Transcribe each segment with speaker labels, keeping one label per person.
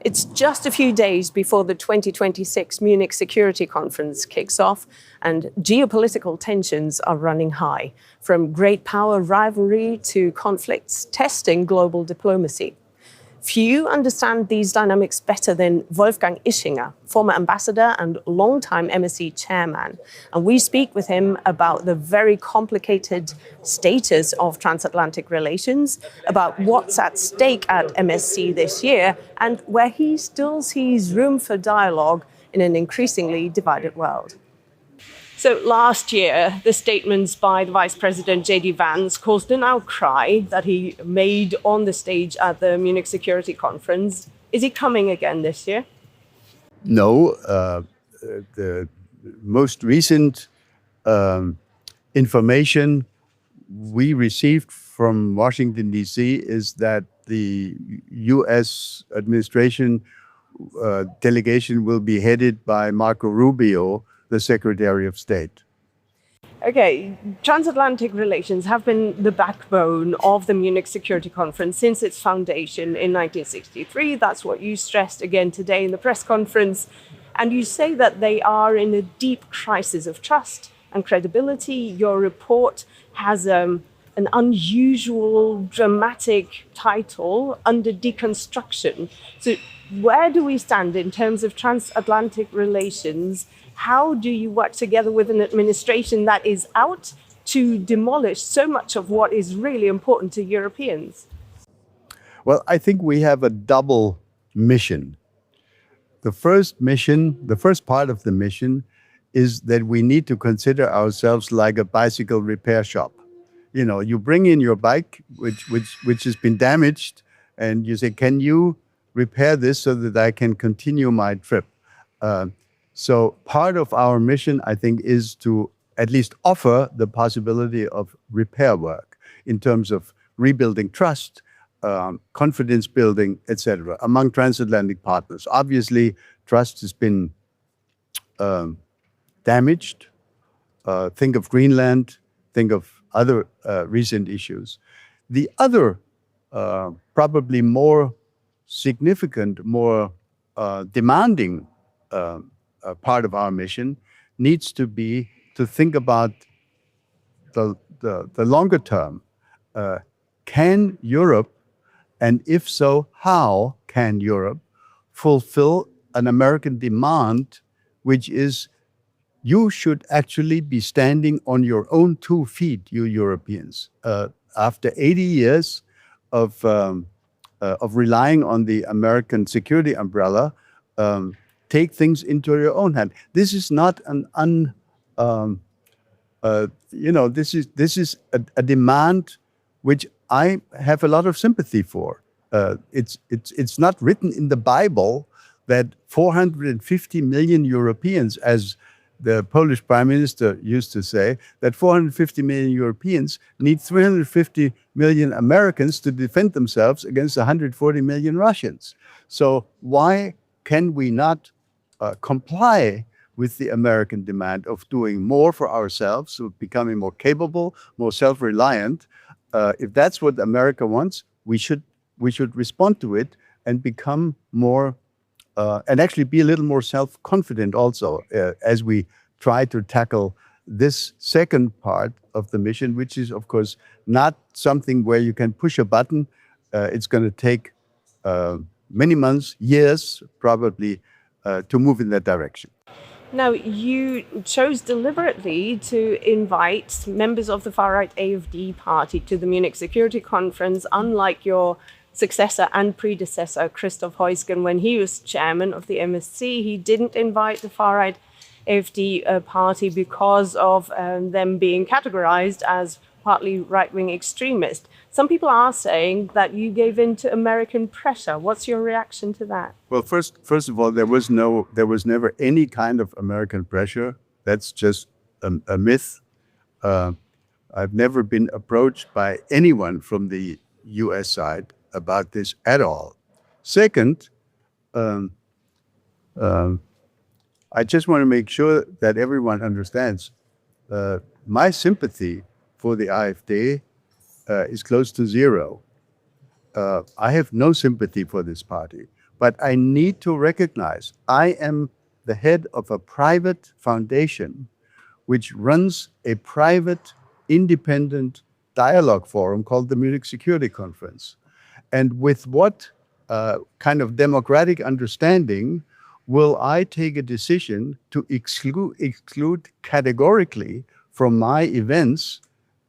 Speaker 1: It's just a few days before the 2026 Munich Security Conference kicks off, and geopolitical tensions are running high, from great power rivalry to conflicts testing global diplomacy. Few understand these dynamics better than Wolfgang Ischinger, former ambassador and longtime MSC chairman. And we speak with him about the very complicated status of transatlantic relations, about what's at stake at MSC this year, and where he still sees room for dialogue in an increasingly divided world. So last year, the statements by the Vice President J.D. Vance caused an outcry that he made on the stage at the Munich Security Conference. Is he coming again this year?
Speaker 2: No. The most recent information we received from Washington, D.C. is that the U.S. administration delegation will be headed by Marco Rubio, the Secretary of State.
Speaker 1: Okay, transatlantic relations have been the backbone of the Munich Security Conference since its foundation in 1963. That's what you stressed again today in the press conference. And you say that they are in a deep crisis of trust and credibility. Your report has an unusual, dramatic title, Under Deconstruction. So where do we stand in terms of transatlantic relations? How do you work together with an administration that is out to demolish so much of what is really important to Europeans?
Speaker 2: Well, I think we have a double mission. The first part of the mission is that we need to consider ourselves like a bicycle repair shop. You know, you bring in your bike, which has been damaged, and you say, can you repair this so that I can continue my trip? So part of our mission, I think, is to at least offer the possibility of repair work in terms of rebuilding trust, confidence building, etc., among transatlantic partners. Obviously, trust has been damaged. Think of Greenland, think of other recent issues. The other, probably more significant, more demanding part of our mission needs to be to think about the longer term. Can Europe, and if so, how can Europe fulfill an American demand, which is you should actually be standing on your own 2 feet, you Europeans. After 80 years of relying on the American security umbrella, take things into your own hand. This is not this is a demand which I have a lot of sympathy for. It's not written in the Bible that 450 million Europeans, as the Polish Prime Minister used to say, that 450 million Europeans need 350 million Americans to defend themselves against 140 million Russians. So why can we not comply with the American demand of doing more for ourselves, so becoming more capable, more self-reliant? If that's what America wants, we should respond to it and become more, and actually be a little more self-confident also as we try to tackle this second part of the mission, which is, of course, not something where you can push a button. It's going to take many months, years, probably, to move in that direction.
Speaker 1: Now, you chose deliberately to invite members of the far-right AfD party to the Munich Security Conference, unlike your successor and predecessor, Christoph Heusgen, when he was chairman of the MSC. He didn't invite the far-right AfD party because of them being categorized as partly right-wing extremist. Some people are saying that you gave in to American pressure. What's your reaction to that?
Speaker 2: Well, first of all, there was never any kind of American pressure. That's just a myth. I've never been approached by anyone from the U.S. side about this at all. Second, I just want to make sure that everyone understands my sympathy for the AfD is close to zero. I have no sympathy for this party. But I need to recognize I am the head of a private foundation which runs a private, independent dialogue forum called the Munich Security Conference. And with what kind of democratic understanding will I take a decision to exclude categorically from my events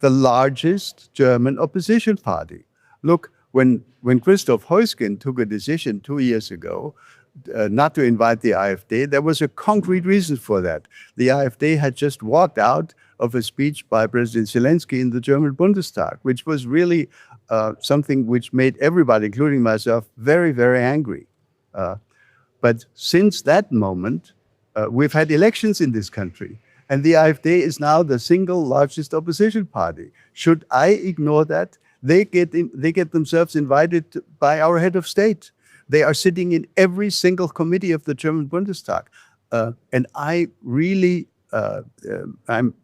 Speaker 2: the largest German opposition party? Look, when Christoph Heusgen took a decision 2 years ago not to invite the AfD, there was a concrete reason for that. The AfD had just walked out of a speech by President Zelensky in the German Bundestag, which was really something which made everybody, including myself, very, very angry. But since that moment, we've had elections in this country, and the AfD is now the single largest opposition party. Should I ignore that? They get themselves invited by our head of state. They are sitting in every single committee of the German Bundestag. And I really, I'm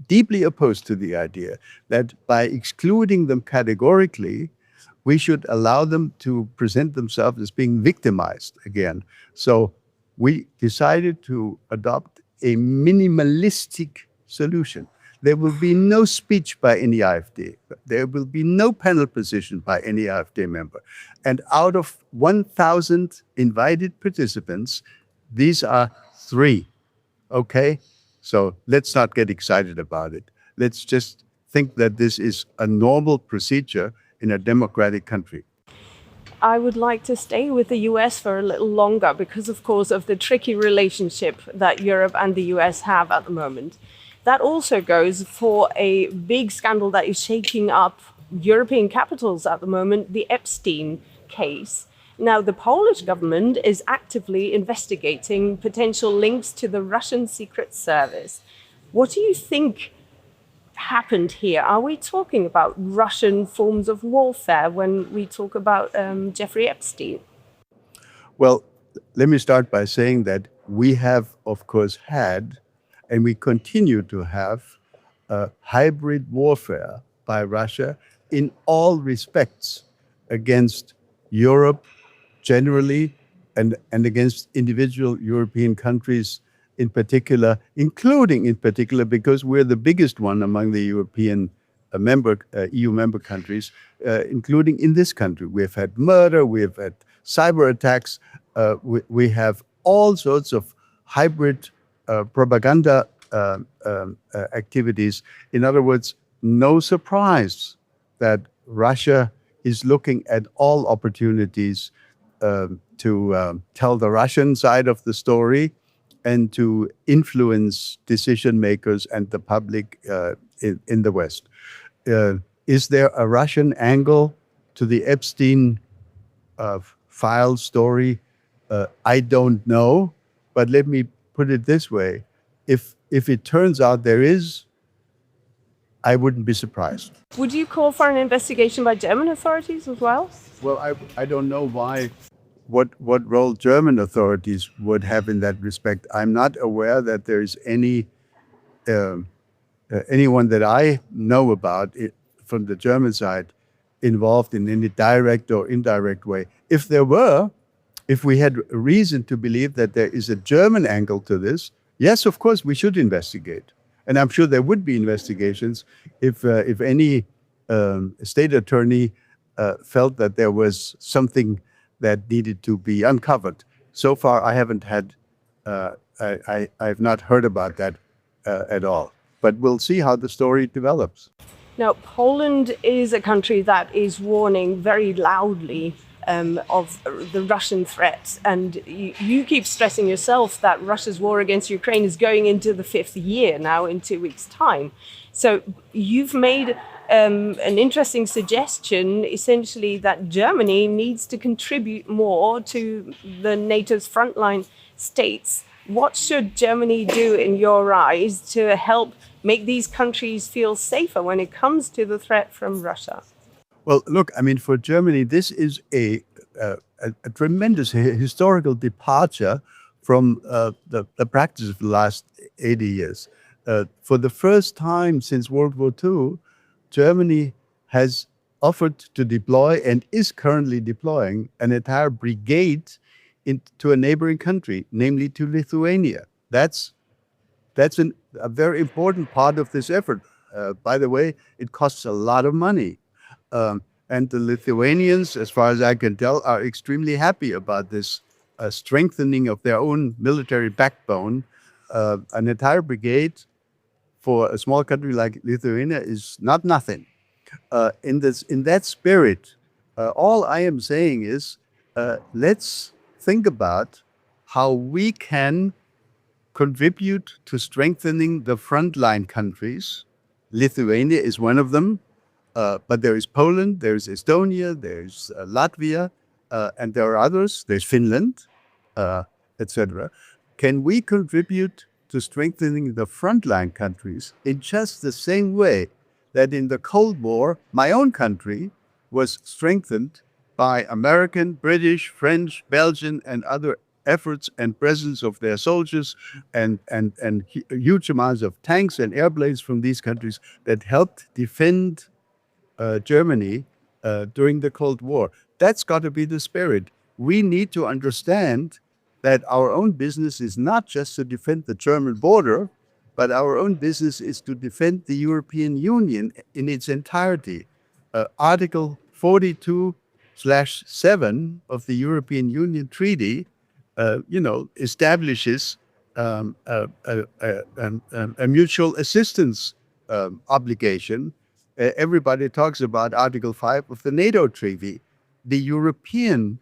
Speaker 2: deeply opposed to the idea that by excluding them categorically, we should allow them to present themselves as being victimized again. So we decided to adopt a minimalistic solution. There will be no speech by any AfD. There will be no panel position by any AfD member. And out of 1,000 invited participants, these are 3, okay? So let's not get excited about it. Let's just think that this is a normal procedure in a democratic country.
Speaker 1: I would like to stay with the US for a little longer because, of course, of the tricky relationship that Europe and the US have at the moment. That also goes for a big scandal that is shaking up European capitals at the moment, the Epstein case. Now, the Polish government is actively investigating potential links to the Russian Secret Service. What do you think happened here? Are we talking about Russian forms of warfare when we talk about Jeffrey Epstein?
Speaker 2: Well, let me start by saying that we have, of course, had and we continue to have hybrid warfare by Russia in all respects against Europe generally and against individual European countries in particular, including in particular because we're the biggest one among the European EU member countries, including in this country. We've had murder, we've had cyber attacks, we have all sorts of hybrid propaganda activities. In other words, no surprise that Russia is looking at all opportunities to tell the Russian side of the story and to influence decision makers and the public in the West. Is there a Russian angle to the Epstein file story? I don't know, but let me put it this way. If it turns out there is, I wouldn't be surprised.
Speaker 1: Would you call for an investigation by German authorities as well?
Speaker 2: Well, I don't know what role German authorities would have in that respect. I'm not aware that there is anyone that I know about from the German side involved in any direct or indirect way. If there were, if we had reason to believe that there is a German angle to this, yes, of course, we should investigate. And I'm sure there would be investigations if any state attorney felt that there was something that needed to be uncovered. So far, I haven't had, I've not heard about that at all. But we'll see how the story develops.
Speaker 1: Now, Poland is a country that is warning very loudly of the Russian threat. And you keep stressing yourself that Russia's war against Ukraine is going into the 5th year now in 2 weeks' time. So you've made an interesting suggestion, essentially, that Germany needs to contribute more to the NATO's frontline states. What should Germany do, in your eyes, to help make these countries feel safer when it comes to the threat from Russia?
Speaker 2: Well, look, I mean, for Germany, this is a tremendous historical departure from the practice of the last 80 years. For the first time since World War II, Germany has offered to deploy and is currently deploying an entire brigade into a neighboring country, namely to Lithuania. That's a very important part of this effort. By the way, it costs a lot of money. And the Lithuanians, as far as I can tell, are extremely happy about this strengthening of their own military backbone. An entire brigade for a small country like Lithuania is not nothing. In that spirit, all I am saying is, let's think about how we can contribute to strengthening the frontline countries. Lithuania is one of them, but there is Poland, there's Estonia, there's Latvia, and there are others. There's Finland, etc. Can we contribute to strengthening the frontline countries in just the same way that in the Cold War, my own country was strengthened by American, British, French, Belgian, and other efforts and presence of their soldiers and huge amounts of tanks and airplanes from these countries that helped defend Germany during the Cold War. That's got to be the spirit. We need to understand that our own business is not just to defend the German border, but our own business is to defend the European Union in its entirety. Article 42/7 of the European Union Treaty, establishes a mutual assistance obligation. Everybody talks about Article 5 of the NATO Treaty. The European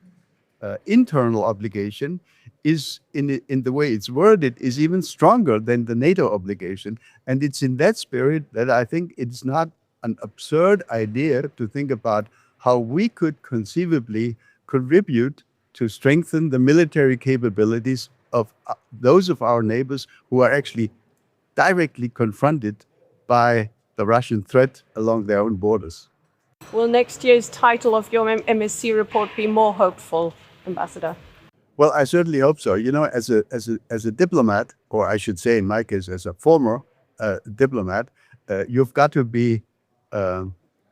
Speaker 2: internal obligation is, in the way it's worded, is even stronger than the NATO obligation. And it's in that spirit that I think it's not an absurd idea to think about how we could conceivably contribute to strengthen the military capabilities of those of our neighbors who are actually directly confronted by the Russian threat along their own borders.
Speaker 1: Will next year's title of your MSC report be more hopeful, Ambassador?
Speaker 2: Well, I certainly hope so. As a diplomat, or I should say in my case, as a former diplomat, you've got to be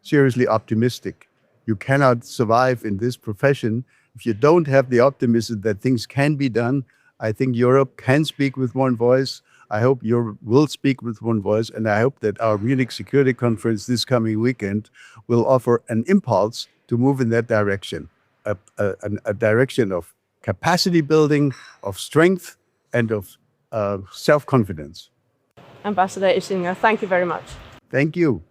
Speaker 2: seriously optimistic. You cannot survive in this profession if you don't have the optimism that things can be done. I think Europe can speak with one voice. I hope Europe will speak with one voice. And I hope that our Munich Security Conference this coming weekend will offer an impulse to move in that direction, a direction of capacity building, of strength, and of self-confidence.
Speaker 1: Ambassador Ischinger, thank you very much.
Speaker 2: Thank you.